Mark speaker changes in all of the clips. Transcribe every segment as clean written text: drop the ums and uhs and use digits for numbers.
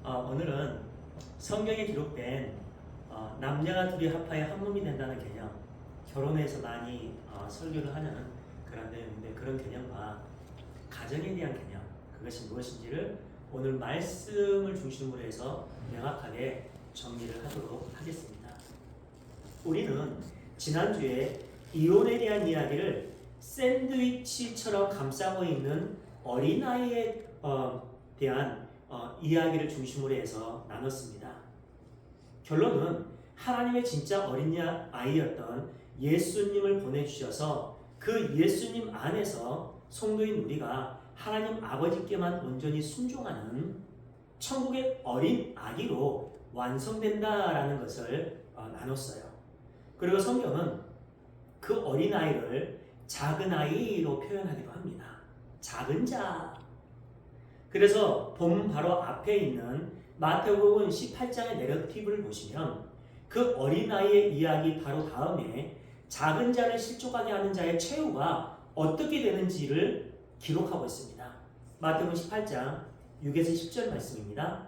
Speaker 1: 오늘은 성경에 기록된 남녀가 둘이 합하여 한 몸이 된다는 개념, 결혼에서 많이 설교를 하는 그런 내용인데, 그런 개념과 가정에 대한 개념, 그것이 무엇인지를 오늘 말씀을 중심으로 해서 명확하게 정리를 하도록 하겠습니다. 우리는 지난주에 이혼에 대한 이야기를 샌드위치처럼 감싸고 있는 어린아이에 대한 이야기를 중심으로 해서 나눴습니다. 결론은 하나님의 진짜 어린아이였던 예수님을 보내주셔서 그 예수님 안에서 성도인 우리가 하나님 아버지께만 온전히 순종하는 천국의 어린 아기로 완성된다라는 것을 나눴어요. 그리고 성경은 그 어린아이를 작은 아이로 표현하기도 합니다. 작은 자. 그래서 본 바로 앞에 있는 마태복음 18장의 내러티브를 보시면 그 어린아이의 이야기 바로 다음에 작은 자를 실족하게 하는 자의 최후가 어떻게 되는지를 기록하고 있습니다. 마태복음 18장 6에서 10절 말씀입니다.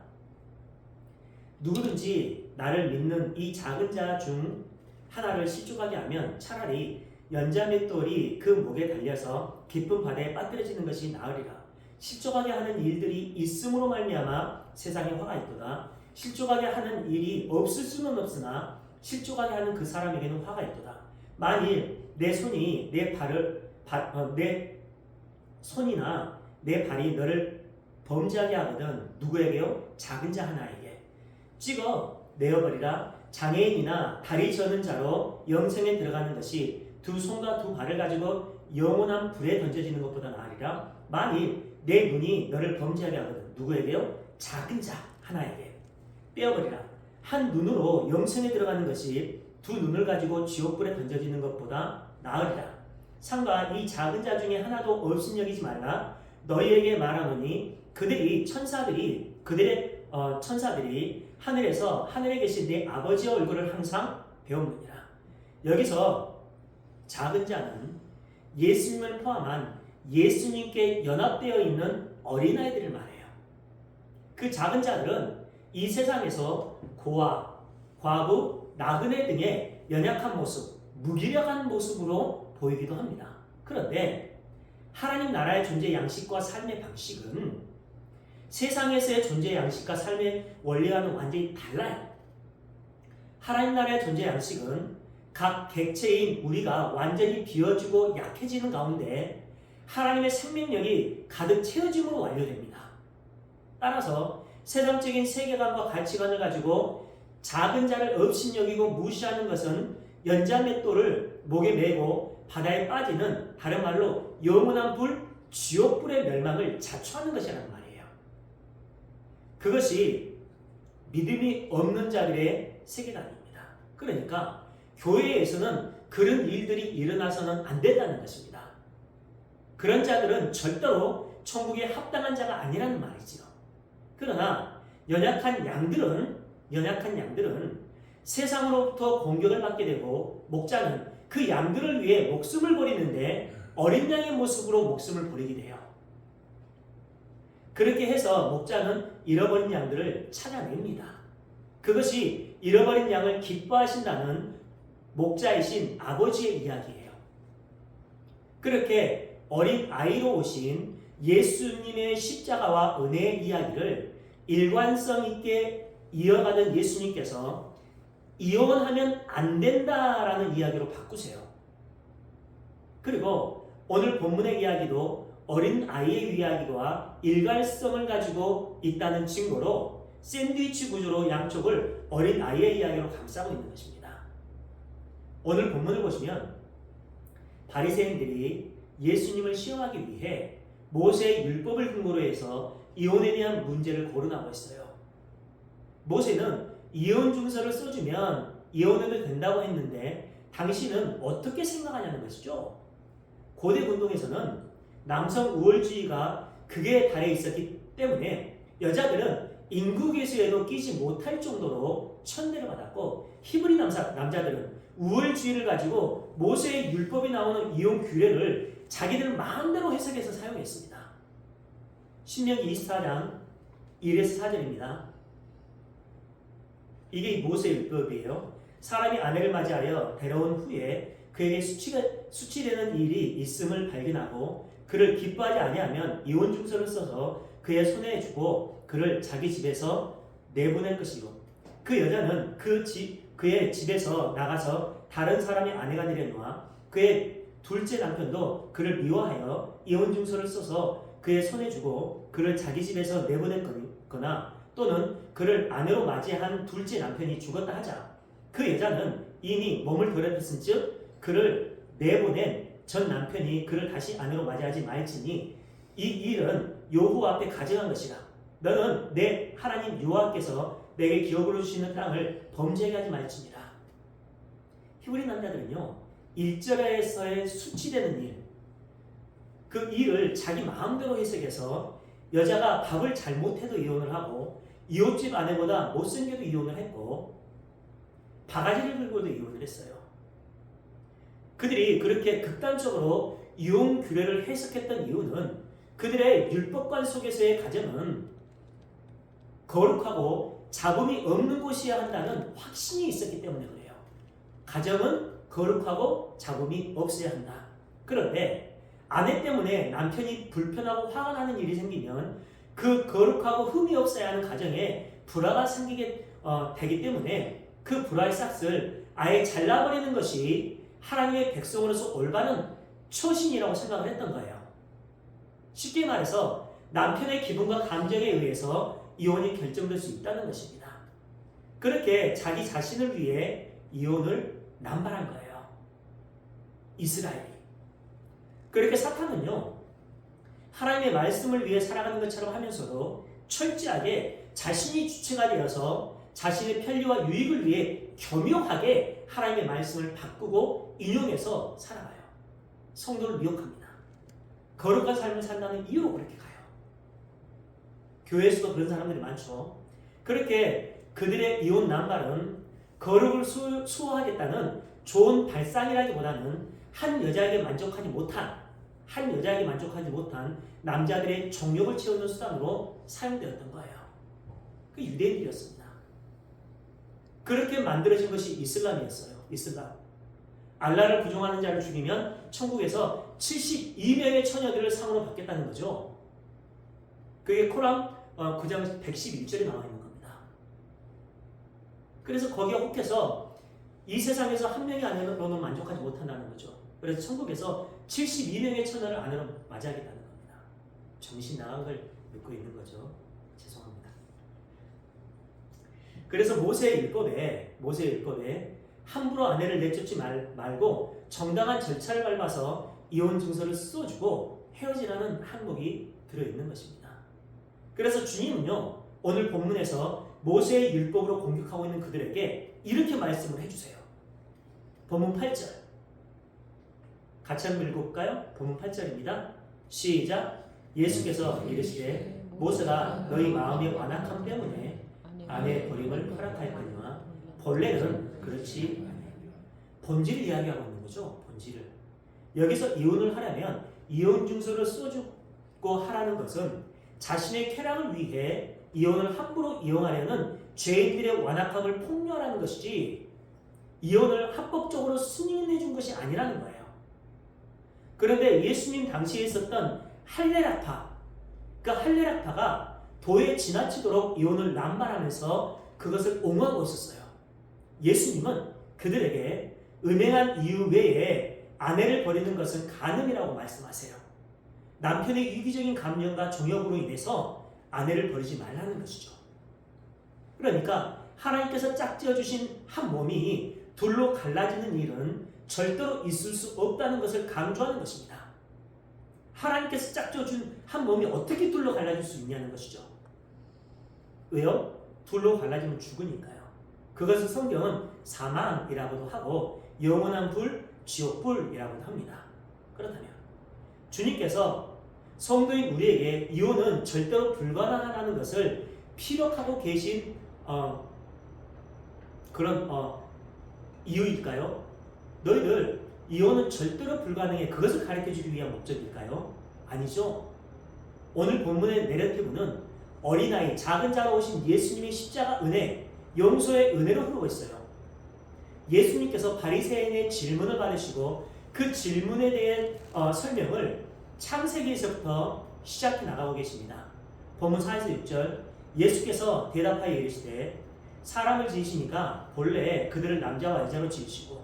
Speaker 1: 누구든지 나를 믿는 이 작은 자 중 하나를 실족하게 하면 차라리 연자맷돌이 그 목에 달려서 깊은 바다에 빠뜨려지는 것이 나으리라. 실족하게 하는 일들이 있음으로 말미암아 세상에 화가 있도다. 실족하게 하는 일이 없을 수는 없으나 실족하게 하는 그 사람에게는 화가 있도다. 만일 내 손이 내 손이나 내 발이 너를 범죄하게 하거든 누구에게요? 작은 자 하나에게 찍어 내어버리라. 장애인이나 다리 저는 자로 영생에 들어가는 것이 두 손과 두 발을 가지고 영원한 불에 던져지는 것보다 나으리라. 만일 내 눈이 너를 범죄하게 하거든 누구에게요? 작은 자 하나에게 빼어버리라. 한 눈으로 영생에 들어가는 것이 두 눈을 가지고 지옥불에 던져지는 것보다 나으리라. 상과 이 작은 자 중에 하나도 없음 여기지 말라. 너희에게 말하노니 그들의 천사들이 하늘에서 하늘에 계신 내 아버지의 얼굴을 항상 배우느니라. 여기서 작은 자는 예수님을 포함한 예수님께 연합되어 있는 어린아이들을 말해요. 그 작은 자들은 이 세상에서 고아, 과부, 나그네 등의 연약한 모습, 무기력한 모습으로 보이기도 합니다. 그런데 하나님 나라의 존재 양식과 삶의 방식은 세상에서의 존재 양식과 삶의 원리와는 완전히 달라요. 하나님 나라의 존재 양식은 각 객체인 우리가 완전히 비어지고 약해지는 가운데 하나님의 생명력이 가득 채워짐으로 완료됩니다. 따라서 세상적인 세계관과 가치관을 가지고 작은 자를 업신여기고 무시하는 것은 연자맷돌을 목에 메고 바다에 빠지는, 다른 말로 영원한 불, 지옥불의 멸망을 자초하는 것이라는 말이에요. 그것이 믿음이 없는 자들의 세계관입니다. 그러니까 교회에서는 그런 일들이 일어나서는 안 된다는 것입니다. 그런 자들은 절대로 천국에 합당한 자가 아니라는 말이지요. 그러나 연약한 양들은 세상으로부터 공격을 받게 되고 목자는 그 양들을 위해 목숨을 버리는데 어린 양의 모습으로 목숨을 버리게 돼요. 그렇게 해서 목자는 잃어버린 양들을 찾아냅니다. 그것이 잃어버린 양을 기뻐하신다는 목자이신 아버지의 이야기예요. 그렇게 어린 아이로 오신 예수님의 십자가와 은혜의 이야기를 일관성 있게 이어가던 예수님께서 이혼하면 안 된다라는 이야기로 바꾸세요. 그리고 오늘 본문의 이야기도 어린 아이의 이야기와 일관성을 가지고 있다는 증거로 샌드위치 구조로 양쪽을 어린 아이의 이야기로 감싸고 있는 것입니다. 오늘 본문을 보시면 바리새인들이 예수님을 시험하기 위해 모세의 율법을 근거로 해서 이혼에 대한 문제를 거론하고 있어요. 모세는 이혼 증서를 써주면 이혼해도 된다고 했는데 당신은 어떻게 생각하냐는 것이죠. 고대 운동에서는 남성 우월주의가 극에 달해 있었기 때문에 여자들은 인국에서에도 끼지 못할 정도로 천대를 받았고, 히브리 남자들은 우월주의를 가지고 모세의 율법이 나오는 이혼 규례를 자기들 마음대로 해석해서 사용했습니다. 신명기 24장 1에서 4절입니다. 이게 모세의 율법이에요. 사람이 아내를 맞이하여 데려온 후에 그에게 수치되는 일이 있음을 발견하고 그를 기뻐하지 아니하면 이혼 증서를 써서 그의 손에 주고 그를 자기 집에서 내보낼 것이요. 그 여자는 그의 집에서 나가서 다른 사람의 아내가 되려니와 그의 둘째 남편도 그를 미워하여 이혼 증서를 써서 그의 손에 주고 그를 자기 집에서 내보냈거나 또는 그를 아내로 맞이한 둘째 남편이 죽었다 하자. 그 여자는 이미 몸을 더럽혔은즉 그를 내보낸 전 남편이 그를 다시 아내로 맞이하지 말지니 이 일은 여호와 앞에 가증한 것이라. 너는 내 하나님 여호와께서 내게 기업으로 주시는 땅을 범죄하게 하지 말지니라. 히브리 남자들은요, 일절에서의 수치되는 일, 그 일을 자기 마음대로 해석해서 여자가 밥을 잘못해도 이혼을 하고 이웃집 아내보다 못생겨도 이혼을 했고 바가지를 들고도 이혼을 했어요. 그들이 그렇게 극단적으로 이혼 규례를 해석했던 이유는 그들의 율법관 속에서의 가정은 거룩하고 잡음이 없는 곳이어야 한다는 확신이 있었기 때문에 그래요. 가정은 거룩하고 잡음이 없어야 한다. 그런데 아내 때문에 남편이 불편하고 화가 나는 일이 생기면 그 거룩하고 흠이 없어야 하는 가정에 불화가 생기게 되기 때문에 그 불화의 싹을 아예 잘라버리는 것이 하나님의 백성으로서 올바른 처신이라고 생각을 했던 거예요. 쉽게 말해서 남편의 기분과 감정에 의해서 이혼이 결정될 수 있다는 것입니다. 그렇게 자기 자신을 위해 이혼을 남발한 거예요. 이스라엘이. 그렇게 사탄은요, 하나님의 말씀을 위해 살아가는 것처럼 하면서도 철저하게 자신이 주체가 되어서 자신의 편리와 유익을 위해 교묘하게 하나님의 말씀을 바꾸고 인용해서 살아가요. 성도를 미혹합니다. 거룩한 삶을 산다는 이유로 그렇게 가요. 교회에서도 그런 사람들이 많죠. 그렇게 그들의 이혼 남발은 거룩을 수호하겠다는 좋은 발상이라기보다는 한 여자에게 만족하지 못한 남자들의 정욕을 채우는 수단으로 사용되었던 거예요. 그 유대인들이었습니다. 그렇게 만들어진 것이 이슬람이었어요. 이슬람. 알라를 부정하는 자를 죽이면 천국에서 72명의 처녀들을 상으로 받겠다는 거죠. 그게 코란 9장 111절에 나와 있는 겁니다. 그래서 거기에 혹해서 이 세상에서 한 명의 아내로는 만족하지 못한다는 거죠. 그래서 천국에서 72명의 처녀를 아내로 맞이하겠다는 겁니다. 정신 나간 걸 믿고 있는 거죠. 죄송합니다. 그래서 모세의 율법에 함부로 아내를 내쫓지 말고 정당한 절차를 밟아서 이혼 증서를 써주고 헤어지라는 항목이 들어있는 것입니다. 그래서 주님은요, 오늘 본문에서 모세의 율법으로 공격하고 있는 그들에게 이렇게 말씀을 해주세요. 본문 8절 같이 한번 읽어볼까요? 본문 8절입니다. 시작. 예수께서 이르시되 모세가 너희 마음의 완악함 때문에 아내 버림을 허락하였거니와 본래는 그렇지 않아요. 본질을 이야기하고 있는 거죠. 본질을. 여기서 이혼을 하려면 이혼 증서를 써주고 하라는 것은 자신의 쾌락을 위해 이혼을 함부로 이용하려는 죄인들의 완악함을 폭로하라는 것이지 이혼을 합법적으로 승인해 준 것이 아니라는 거예요. 그런데 예수님 당시에 있었던 할례락파, 그 할례락파가 도에 지나치도록 이혼을 남발하면서 그것을 옹호하고 있었어요. 예수님은 그들에게 음행한 이유 외에 아내를 버리는 것은 간음이라고 말씀하세요. 남편의 이기적인 감정과 정욕으로 인해서 아내를 버리지 말라는 것이죠. 그러니까 하나님께서 짝지어 주신 한 몸이 둘로 갈라지는 일은 절대로 있을 수 없다는 것을 강조하는 것입니다. 하나님께서 짝지어 준 한 몸이 어떻게 둘로 갈라질 수 있냐는 것이죠. 왜요? 둘로 갈라지면 죽으니까요. 그것을 성경은 사망이라고도 하고 영원한 불, 지옥불이라고도 합니다. 그렇다면 주님께서 성도인 우리에게 이혼은 절대로 불가능하다는 것을 피력하고 계신 그런 이유일까요? 너희들 이혼은 절대로 불가능해, 그것을 가르쳐주기 위한 목적일까요? 아니죠. 오늘 본문의 내러티브는 어린아이, 작은 자로 오신 예수님의 십자가 은혜, 용서의 은혜로 흐르고 있어요. 예수님께서 바리새인의 질문을 받으시고 그 질문에 대한 설명을 창세기에서부터 시작해 나가고 계십니다. 본문 4에서 6절 예수께서 대답하여 이르시되 사람을 지으시니까 본래 그들을 남자와 여자로 지으시고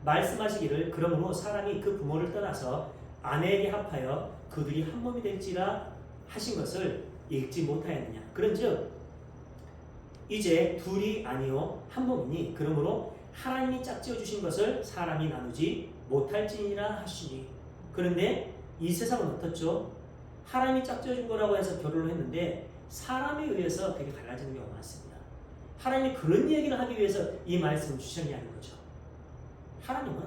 Speaker 1: 말씀하시기를 그러므로 사람이 그 부모를 떠나서 아내에게 합하여 그들이 한 몸이 될지라 하신 것을 읽지 못하였느냐. 그런즉 이제 둘이 아니요 한 몸이니 그러므로 하나님이 짝지어 주신 것을 사람이 나누지 못할지니라 하시니. 그런데 이 세상은 어떻죠? 하나님이 짝지어 준 거라고 해서 결혼을 했는데 사람에 의해서 그게 갈라지는 경우가 많습니다. 하나님이 그런 얘기를 하기 위해서 이 말씀을 주셨냐는 거죠. 하나님은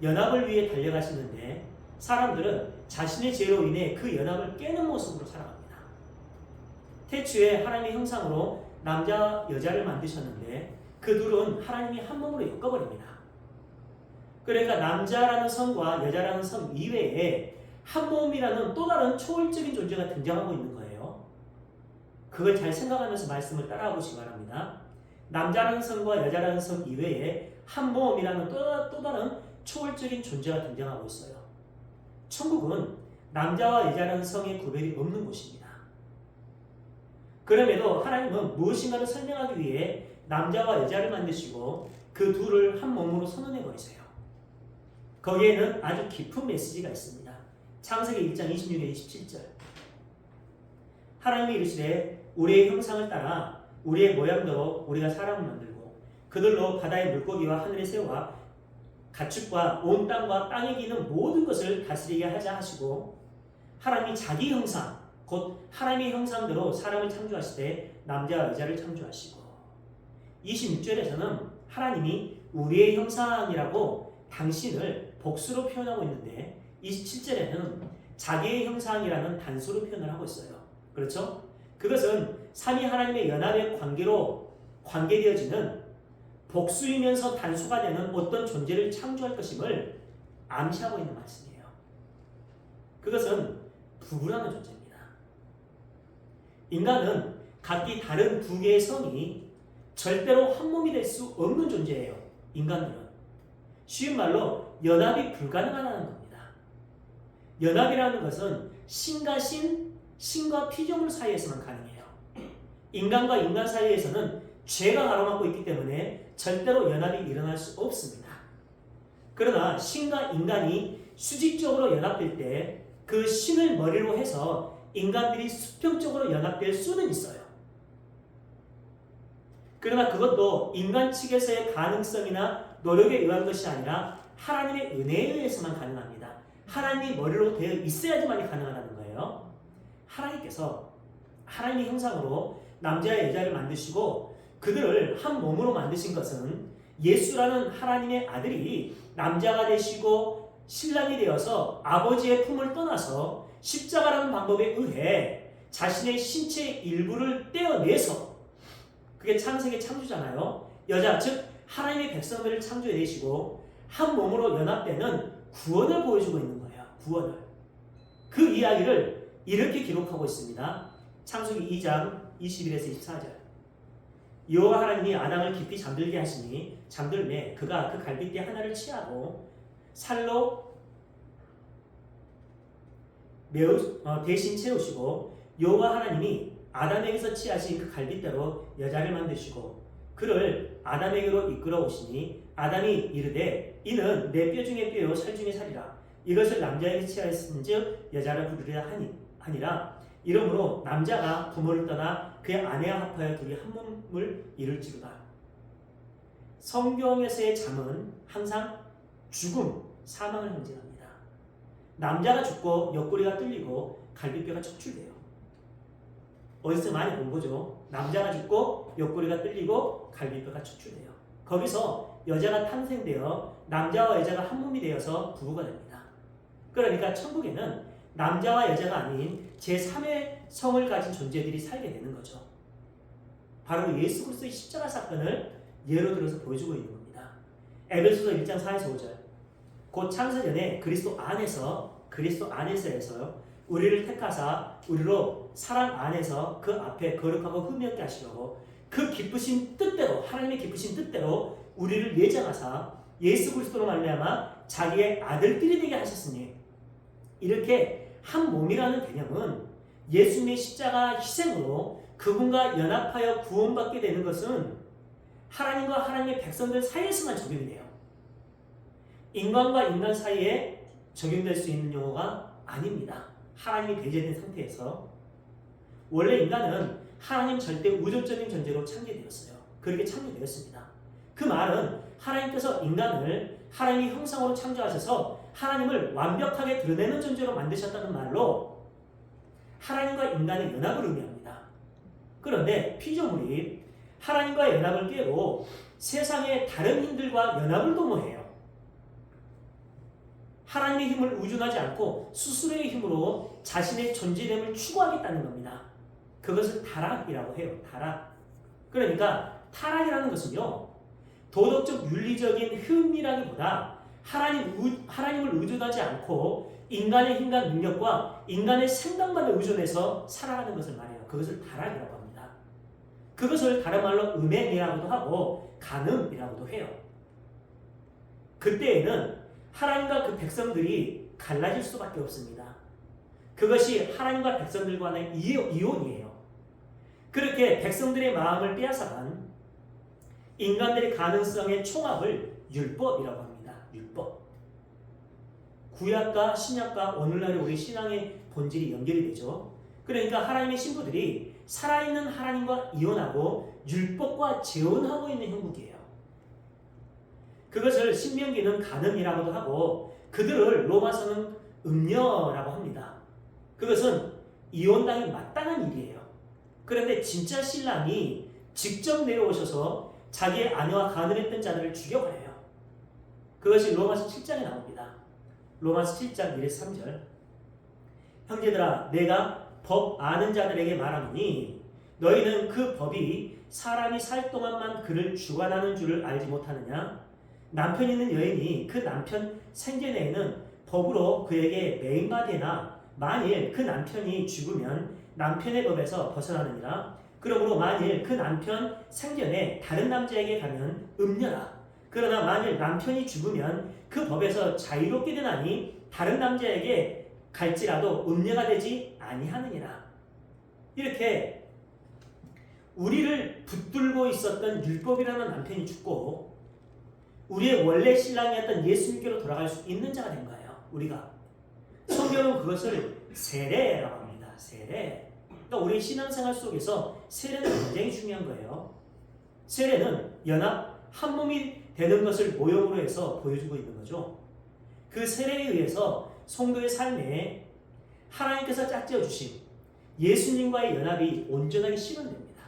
Speaker 1: 연합을 위해 달려가시는데 사람들은 자신의 죄로 인해 그 연합을 깨는 모습으로 살아갑니다. 태초에 하나님의 형상으로 남자 여자를 만드셨는데 그 둘은 하나님이 한 몸으로 엮어버립니다. 그러니까 남자라는 성과 여자라는 성 이외에 한 몸이라는 또 다른 초월적인 존재가 등장하고 있는 거예요. 그걸 잘 생각하면서 말씀을 따라가 보시기 바랍니다. 남자라는 성과 여자라는 성 이외에 한 몸이라는 또 다른 초월적인 존재가 등장하고 있어요. 천국은 남자와 여자라는 성의 구별이 없는 곳입니다. 그럼에도 하나님은 무엇인가를 설명하기 위해 남자와 여자를 만드시고 그 둘을 한 몸으로 선언해 버리세요. 거기에는 아주 깊은 메시지가 있습니다. 창세기 1장 26에 27절 하나님이 이르시되 우리의 형상을 따라 우리의 모양대로 우리가 사람을 만들고 그들로 바다의 물고기와 하늘의 새와 가축과 온 땅과 땅에 기는 모든 것을 다스리게 하자 하시고 하나님이 자기 형상 곧 하나님의 형상대로 사람을 창조하시되 남자와 여자를 창조하시고 26절에서는 하나님이 우리의 형상이라고 당신을 복수로 표현하고 있는데 27절에는 자기의 형상이라는 단수로 표현을 하고 있어요. 그렇죠? 그것은 삼위 하나님의 연합의 관계로 관계되어지는 복수이면서 단수가 되는 어떤 존재를 창조할 것임을 암시하고 있는 말씀이에요. 그것은 부부라는 존재입니다. 인간은 각기 다른 두 개의 성이 절대로 한 몸이 될 수 없는 존재예요. 인간들은. 쉬운 말로 연합이 불가능하다는 겁니다. 연합이라는 것은 신과 신, 신과 피조물 사이에서만 가능해요. 인간과 인간 사이에서는 죄가 가로막고 있기 때문에 절대로 연합이 일어날 수 없습니다. 그러나 신과 인간이 수직적으로 연합될 때 그 신을 머리로 해서 인간들이 수평적으로 연합될 수는 있어요. 그러나 그것도 인간 측에서의 가능성이나 노력에 의한 것이 아니라 하나님의 은혜에 의해서만 가능합니다. 하나님이 머리로 되어 있어야지만 가능하다는 거예요. 하나님께서 하나님의 형상으로 남자와 여자를 만드시고 그들을 한 몸으로 만드신 것은 예수라는 하나님의 아들이 남자가 되시고 신랑이 되어서 아버지의 품을 떠나서 십자가라는 방법에 의해 자신의 신체의 일부를 떼어내서 그게 창세기 창조잖아요. 여자 즉 하나님의 백성들을 창조해내시고 한 몸으로 연합되는 구원을 보여주고 있는 거예요. 구원을. 그 이야기를 이렇게 기록하고 있습니다. 창세기 2장 21에서 24절 여호와 하나님이 아담을 깊이 잠들게 하시니 잠들매 그가 그 갈빗대 하나를 취하고 살로 대신 채우시고 여호와 하나님이 아담에게서 취하신 그 갈빗대로 여자를 만드시고 그를 아담에게로 이끌어 오시니 아담이 이르되 이는 내 뼈 중에 뼈요 살 중에 살이라 이것을 남자에게 취하였은즉 여자를 부르리라 하니라 이러므로 남자가 부모를 떠나 그의 아내와 합하여 둘이 한 몸을 이룰지로다. 성경에서의 잠은 항상 죽음, 사망을 상징합니다. 남자가 죽고 옆구리가 뚫리고 갈비뼈가 척출돼요. 어디서 많이 본 거죠. 남자가 죽고 옆구리가 뚫리고 갈비뼈가 척출돼요. 거기서 여자가 탄생되어 남자와 여자가 한 몸이 되어서 부부가 됩니다. 그러니까 천국에는 남자와 여자가 아닌 제3의 성을 가진 존재들이 살게 되는 거죠. 바로 예수 그리스도의 십자가 사건을 예로 들어서 보여주고 있는 겁니다. 에베소서 1장 4에서 5절 곧 창세전에 그리스도 안에서요 우리를 택하사 우리로 사랑 안에서 그 앞에 거룩하고 흠이 없게 하시려고 그 기쁘신 뜻대로 하나님의 기쁘신 뜻대로 우리를 예정하사 예수 그리스도로 말미암아 자기의 아들들이 되게 하셨으니 이렇게 한 몸이라는 개념은 예수님의 십자가 희생으로 그분과 연합하여 구원받게 되는 것은 하나님과 하나님의 백성들 사이에서만 적용이 돼요. 인간과 인간 사이에 적용될 수 있는 용어가 아닙니다. 하나님이 배제된 상태에서 원래 인간은 하나님 절대 우존적인 존재로 창조되었어요. 그렇게 창조되었습니다. 그 말은 하나님께서 인간을 하나님의 형상으로 창조하셔서 하나님을 완벽하게 드러내는 존재로 만드셨다는 말로 하나님과 인간의 연합을 의미합니다. 그런데 피조물이 하나님과 연합을 깨고 세상의 다른 힘들과 연합을 도모해요. 하나님의 힘을 의존하지 않고 스스로의 힘으로 자신의 존재됨을 추구하겠다는 겁니다. 그것을 타락이라고 해요. 타락. 그러니까 타락이라는 것은요, 도덕적 윤리적인 흠이라기보다 하나님을 의존하지 않고 인간의 힘과 능력과 인간의 생각만을 의존해서 살아가는 것을 말해요. 그것을 타락이라고 합니다. 그것을 다른 말로 음행이라고도 하고 간음이라고도 해요. 그때에는 하나님과 그 백성들이 갈라질 수밖에 없습니다. 그것이 하나님과 백성들 간의 이혼이에요. 그렇게 백성들의 마음을 빼앗아간 인간들의 가능성의 총합을 율법이라고 합니다. 율법. 구약과 신약과 오늘날의 우리 신앙의 본질이 연결이 되죠. 그러니까 하나님의 신부들이 살아있는 하나님과 이혼하고 율법과 재혼하고 있는 형국이에요. 그것을 신명기는 간음이라고도 하고 그들을 로마서는 음녀라고 합니다. 그것은 이혼당이 마땅한 일이에요. 그런데 진짜 신랑이 직접 내려오셔서 자기의 아내와 간음했던 자들을 죽여버려요. 그것이 로마서 7장에 나옵니다. 로마서 7장 1에서 3절. 형제들아 내가 법 아는 자들에게 말하노니 너희는 그 법이 사람이 살 동안만 그를 주관하는 줄을 알지 못하느냐? 남편 있는 여인이 그 남편 생전에는 법으로 그에게 매인바되나 만일 그 남편이 죽으면 남편의 법에서 벗어나느니라. 그러므로 만일 그 남편 생전에 다른 남자에게 가면 음녀라. 그러나 만일 남편이 죽으면 그 법에서 자유롭게 되나니 다른 남자에게 갈지라도 음녀가 되지 아니하느니라. 이렇게 우리를 붙들고 있었던 율법이라는 남편이 죽고 우리의 원래 신랑이었던 예수님께로 돌아갈 수 있는 자가 된 거예요. 우리가. 성경은 그것을 세례라고 합니다. 세례. 그러니까 우리 신앙생활 속에서 세례는 굉장히 중요한 거예요. 세례는 연합, 한 몸이 되는 것을 모형으로 해서 보여주고 있는 거죠. 그 세례에 의해서 성도의 삶에 하나님께서 짝지어 주신 예수님과의 연합이 온전하게 실현됩니다.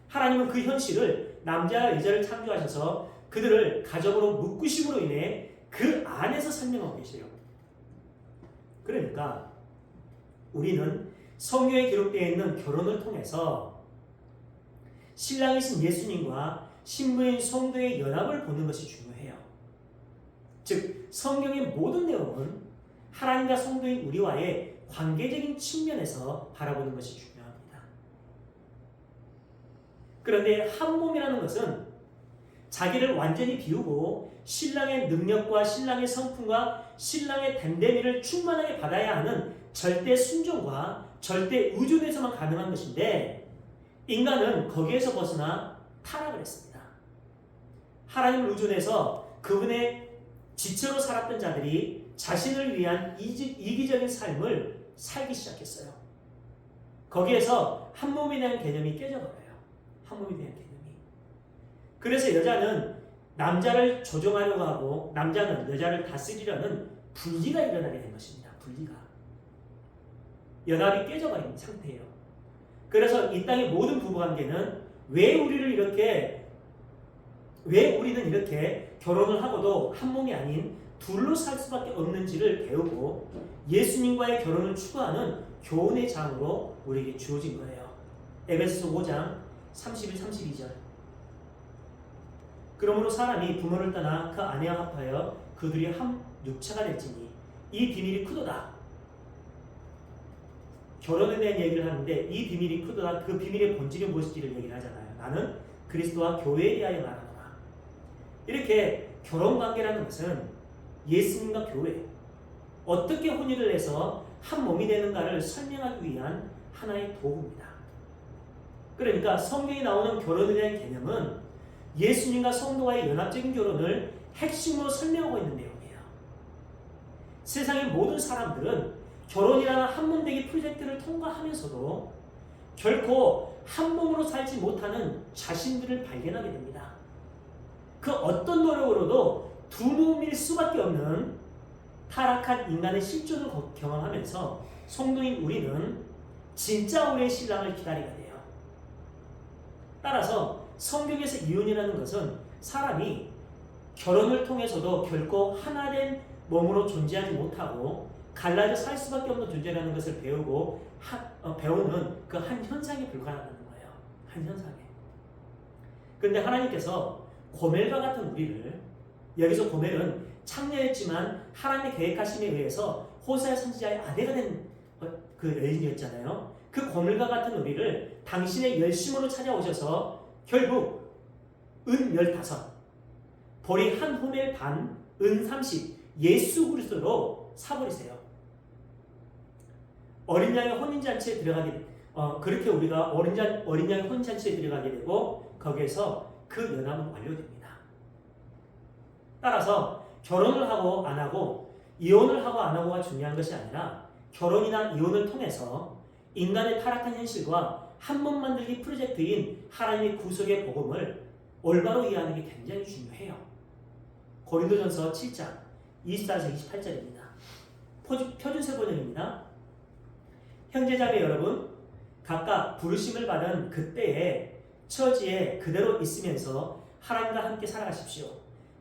Speaker 1: 하나님은 그 현실을 남자와 여자를 창조하셔서 그들을 가정으로 묶으심으로 인해 그 안에서 설명하고 계세요. 그러니까 우리는 성경에 기록되어 있는 결혼을 통해서 신랑이신 예수님과 신부인 성도의 연합을 보는 것이 중요해요. 즉 성경의 모든 내용은 하나님과 성도인 우리와의 관계적인 측면에서 바라보는 것이 중요합니다. 그런데 한 몸이라는 것은 자기를 완전히 비우고 신랑의 능력과 신랑의 성품과 신랑의 댐댐이를 충만하게 받아야 하는 절대 순종과 절대 의존에서만 가능한 것인데 인간은 거기에서 벗어나 타락을 했습니다. 하나님을 의존해서 그분의 지체로 살았던 자들이 자신을 위한 이기적인 삶을 살기 시작했어요. 거기에서 한 몸에 대한 개념이 깨져버려요. 한 몸에 대한 개념이. 그래서 여자는 남자를 조종하려고 하고 남자는 여자를 다스리려는 분리가 일어나게 된 것입니다. 분리가. 연합이 깨져버린 상태예요. 그래서 이 땅의 모든 부부관계는 왜 우리는 이렇게 결혼을 하고도 한 몸이 아닌 둘로 살 수밖에 없는지를 배우고 예수님과의 결혼을 추구하는 교훈의 장으로 우리에게 주어진 거예요. 에베소서 5장 31, 32절. 그러므로 사람이 부모를 떠나 그 아내와 합하여 그들이 한 육체가 될지니 이 비밀이 크도다. 결혼에 대한 얘기를 하는데 이 비밀이 크도다 그 비밀의 본질이 무엇인지를 얘기를 하잖아요. 나는 그리스도와 교회에 대하여 말하노라. 이렇게 결혼관계라는 것은 예수님과 교회 어떻게 혼인을 해서 한 몸이 되는가를 설명하기 위한 하나의 도구입니다. 그러니까 성경에 나오는 결혼에 대한 개념은 예수님과 성도와의 연합적인 결혼을 핵심으로 설명하고 있는 내용이에요. 세상의 모든 사람들은 결혼이라는 한 몸 되기 프로젝트를 통과하면서도 결코 한 몸으로 살지 못하는 자신들을 발견하게 됩니다. 그 어떤 노력으로도 두 몸일 수밖에 없는 타락한 인간의 실존을 경험하면서 성도인 우리는 진짜 우리의 신랑을 기다리게 돼요. 따라서 성경에서 이혼이라는 것은 사람이 결혼을 통해서도 결코 하나된 몸으로 존재하지 못하고 갈라져 살 수밖에 없는 존재라는 것을 배우는 그 한 현상에 불과하다는 거예요. 한 현상에. 그런데 하나님께서 고멜과 같은 우리를, 여기서 고멜은 창녀였지만 하나님의 계획하심에 의해서 호세아 선지자의 아내가 된 그 여인이었잖아요. 그 고멜과 같은 우리를 당신의 열심으로 찾아오셔서 결국 은 15, 보리 한 호멜 반, 은 30, 예수 그리스도로 사버리세요. 어린 양의 혼인잔치에 들어가게 그렇게 우리가 어린 양의 혼인잔치에 들어가게 되고 거기에서 그 연합은 완료됩니다. 따라서 결혼을 하고 안 하고 이혼을 하고 안 하고가 중요한 것이 아니라 결혼이나 이혼을 통해서 인간의 타락한 현실과 한 몸 만들기 프로젝트인 하나님의 구속의 복음을 올바로 이해하는 게 굉장히 중요해요. 고린도전서 7장 24절 28절입니다. 표준세 번역입니다. 형제자매 여러분, 각각 부르심을 받은 그때의 처지에 그대로 있으면서 하나님과 함께 살아가십시오.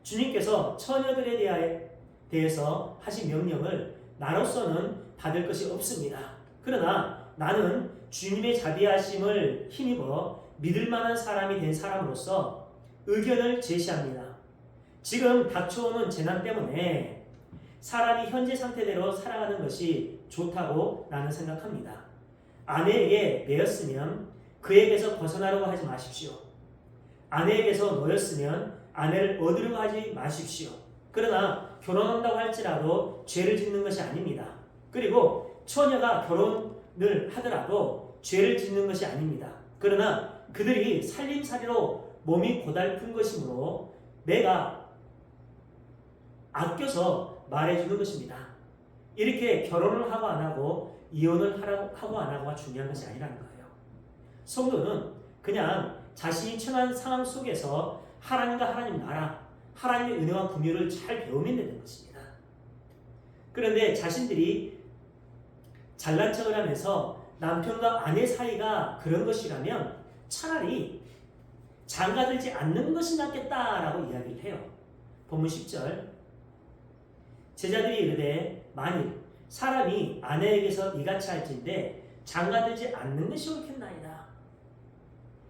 Speaker 1: 주님께서 처녀들에 대해서 하신 명령을 나로서는 받을 것이 없습니다. 그러나 나는 주님의 자비하심을 힘입어 믿을 만한 사람이 된 사람으로서 의견을 제시합니다. 지금 닥쳐오는 재난 때문에 사람이 현재 상태대로 살아가는 것이 좋다고 나는 생각합니다. 아내에게 매였으면 그에게서 벗어나려고 하지 마십시오. 아내에게서 놓였으면 아내를 얻으려고 하지 마십시오. 그러나 결혼한다고 할지라도 죄를 짓는 것이 아닙니다. 그리고 처녀가 결혼을 하더라도 죄를 짓는 것이 아닙니다. 그러나 그들이 살림살이로 몸이 고달픈 것이므로 내가 아껴서 말해주는 것입니다. 이렇게 결혼을 하고 안 하고 이혼을 하고 안 하고가 중요한 것이 아니라는 거예요. 성도는 그냥 자신이 처한 상황 속에서 하나님과 하나님 나라, 하나님의 은혜와 긍휼을 잘 배우면 되는 것입니다. 그런데 자신들이 잘난 척을 하면서 남편과 아내 사이가 그런 것이라면 차라리 장가들지 않는 것이 낫겠다라고 이야기를 해요. 본문 10절 제자들이 이르되 만일 사람이 아내에게서 이같이 할진대 장가들지 않는 것이 옳겠나이다.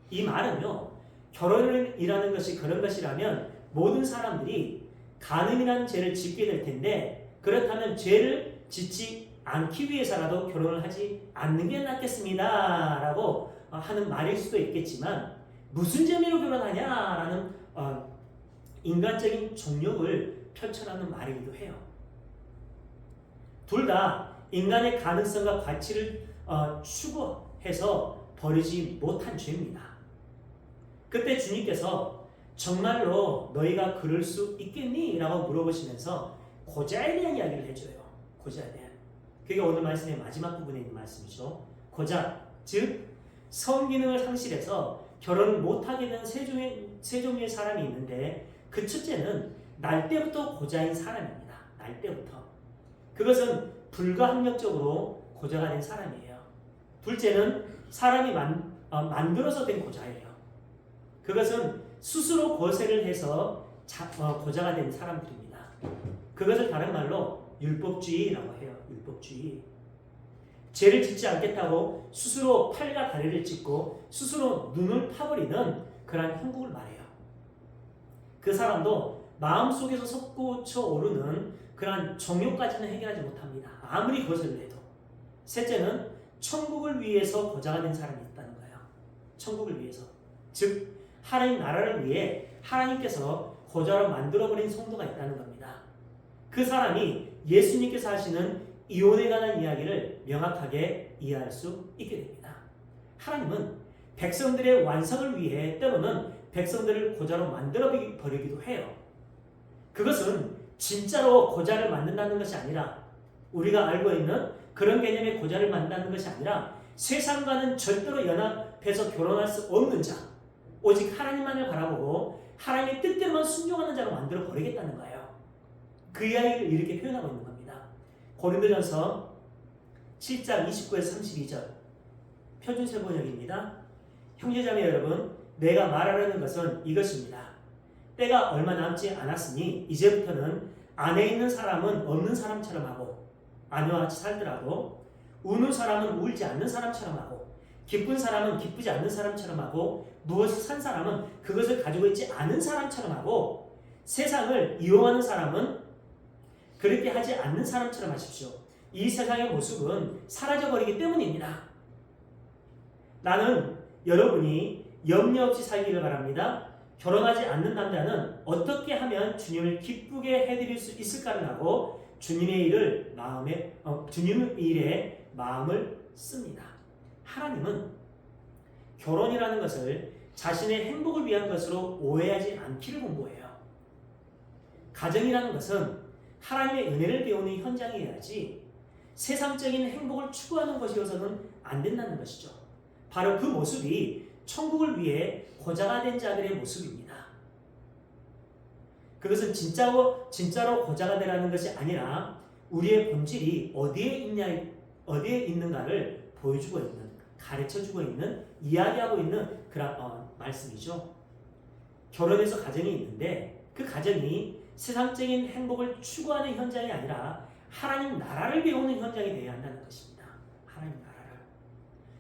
Speaker 1: 이 말은요, 결혼이라는 것이 그런 것이라면 모든 사람들이 간음이라는 죄를 짓게 될 텐데 그렇다면 죄를 짓지 않기 위해서라도 결혼을 하지 않는 게 낫겠습니다 라고 하는 말일 수도 있겠지만 무슨 재미로 결혼하냐라는 인간적인 종욕을 펼쳐나는 말이기도 해요. 둘 다 인간의 가능성과 가치를 추구해서 버리지 못한 죄입니다. 그때 주님께서 정말로 너희가 그럴 수 있겠니? 라고 물어보시면서 고자에 대한 이야기를 해줘요. 고자에 대한. 그게 오늘 말씀의 마지막 부분에 있는 말씀이죠. 고자, 즉 성기능을 상실해서 결혼을 못하게 된 세 종류의 사람이 있는데 그 첫째는 날 때부터 고자인 사람입니다. 날 때부터. 그것은 불가항력적으로 고자가 된 사람이에요. 둘째는 사람이 만들어서 된 고자예요. 그것은 스스로 고세를 해서 고자가 된 사람들입니다. 그것을 다른 말로 율법주의라고 해요. 율법주의. 죄를 짓지 않겠다고 스스로 팔과 다리를 찢고 스스로 눈을 파버리는 그러한 형국을 말해요. 그 사람도 마음속에서 솟구쳐 오르는 그러한 정욕까지는 해결하지 못합니다. 아무리 거슬을 해도. 셋째는 천국을 위해서 고자가 된 사람이 있다는 거예요. 천국을 위해서. 즉 하나님 나라를 위해 하나님께서 고자로 만들어버린 성도가 있다는 겁니다. 그 사람이 예수님께서 하시는 이혼에 관한 이야기를 명확하게 이해할 수 있게 됩니다. 하나님은 백성들의 완성을 위해 때로는 백성들을 고자로 만들어버리기도 해요. 그것은 진짜로 고자를 만든다는 것이 아니라 우리가 알고 있는 그런 개념의 고자를 만든다는 것이 아니라 세상과는 절대로 연합해서 결혼할 수 없는 자, 오직 하나님만을 바라보고 하나님의 뜻대로만 순종하는 자로 만들어 버리겠다는 거예요. 그 이야기를 이렇게 표현하고 있는 겁니다. 고린도전서 7장 29에서 32절 표준세 번역입니다. 형제자매 여러분, 내가 말하려는 것은 이것입니다. 때가 얼마 남지 않았으니 이제부터는 안에 있는 사람은 없는 사람처럼 하고 아내와 같이 살더라도 우는 사람은 울지 않는 사람처럼 하고 기쁜 사람은 기쁘지 않는 사람처럼 하고 무엇을 산 사람은 그것을 가지고 있지 않은 사람처럼 하고 세상을 이용하는 사람은 그렇게 하지 않는 사람처럼 하십시오. 이 세상의 모습은 사라져버리기 때문입니다. 나는 여러분이 염려 없이 살기를 바랍니다. 결혼하지 않는 남자는 어떻게 하면 주님을 기쁘게 해드릴 수 있을까를 하고 주님의 일에 마음을 씁니다. 하나님은 결혼이라는 것을 자신의 행복을 위한 것으로 오해하지 않기를 공부해요. 가정이라는 것은 하나님의 은혜를 배우는 현장이어야지 세상적인 행복을 추구하는 것이어서는 안 된다는 것이죠. 바로 그 모습이 천국을 위해 고자가 된 자들의 모습입니다. 그것은 진짜로 고자가 되라는 것이 아니라 우리의 본질이 어디에 있는가를 보여주고 있는, 가르쳐주고 있는, 이야기하고 있는 그런 말씀이죠. 결혼해서 가정이 있는데 그 가정이 세상적인 행복을 추구하는 현장이 아니라 하나님 나라를 배우는 현장이 되어야 한다는 것입니다. 하나님 나라를.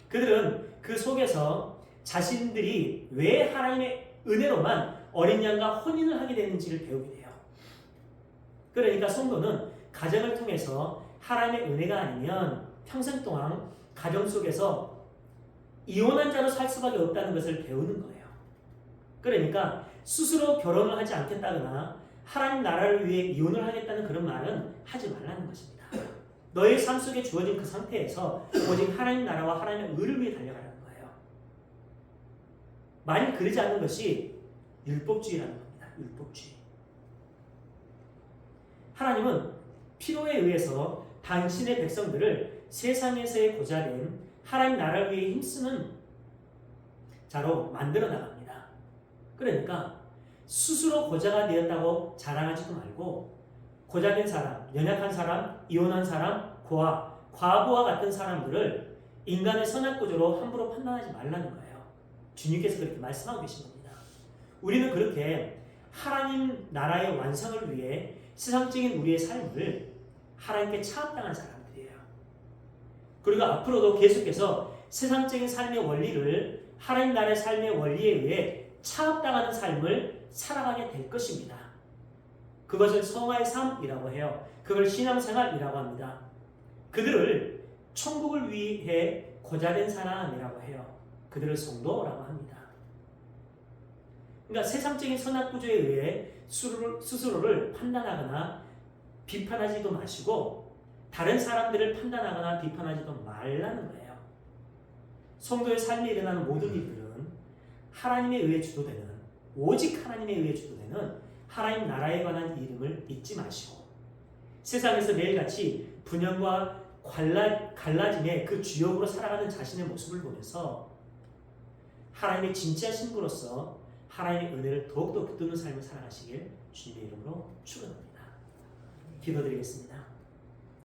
Speaker 1: 그들은 그 속에서 자신들이 왜 하나님의 은혜로만 어린 양과 혼인을 하게 되는지를 배우게 돼요. 그러니까 성도는 가정을 통해서 하나님의 은혜가 아니면 평생 동안 가정 속에서 이혼한 자로 살 수밖에 없다는 것을 배우는 거예요. 그러니까 스스로 결혼을 하지 않겠다거나 하나님 나라를 위해 이혼을 하겠다는 그런 말은 하지 말라는 것입니다. 너의 삶 속에 주어진 그 상태에서 오직 하나님 나라와 하나님의 의를 위해 달려가라는 거예요. 만일 그러지 않는 것이 율법주의라는 겁니다. 율법주의. 하나님은 필요에 의해서 당신의 백성들을 세상에서의 고자된 하나님 나라를 위해 힘쓰는 자로 만들어 나갑니다. 그러니까 스스로 고자가 되었다고 자랑하지도 말고 고자된 사람, 연약한 사람, 이혼한 사람, 고아, 과부와 같은 사람들을 인간의 선악구조로 함부로 판단하지 말라는 거예요. 주님께서 그렇게 말씀하고 계신 겁니다. 우리는 그렇게 하나님 나라의 완성을 위해 세상적인 우리의 삶을 하나님께 차압당한 사람들이에요. 그리고 앞으로도 계속해서 세상적인 삶의 원리를 하나님 나라의 삶의 원리에 의해 차압당하는 삶을 살아가게 될 것입니다. 그것을 성화의 삶이라고 해요. 그걸 신앙생활이라고 합니다. 그들을 천국을 위해 고자된 사람이라고 해요. 그들을 성도라고 합니다. 그러니까 세상적인 선악구조에 의해 스스로를 판단하거나 비판하지도 마시고 다른 사람들을 판단하거나 비판하지도 말라는 거예요. 성도의 삶에 일어나는 모든 일들은 하나님에 의해 주도되는, 오직 하나님에 의해 주도되는 하나님 나라에 관한 이름을 잊지 마시고 세상에서 매일같이 분열과 갈라짐의 그 주역으로 살아가는 자신의 모습을 보면서 하나님의 진짜 신부로서 하나님의 은혜를 더욱더 붙드는 삶을 살아가시길 주님의 이름으로 축원합니다. 기도드리겠습니다.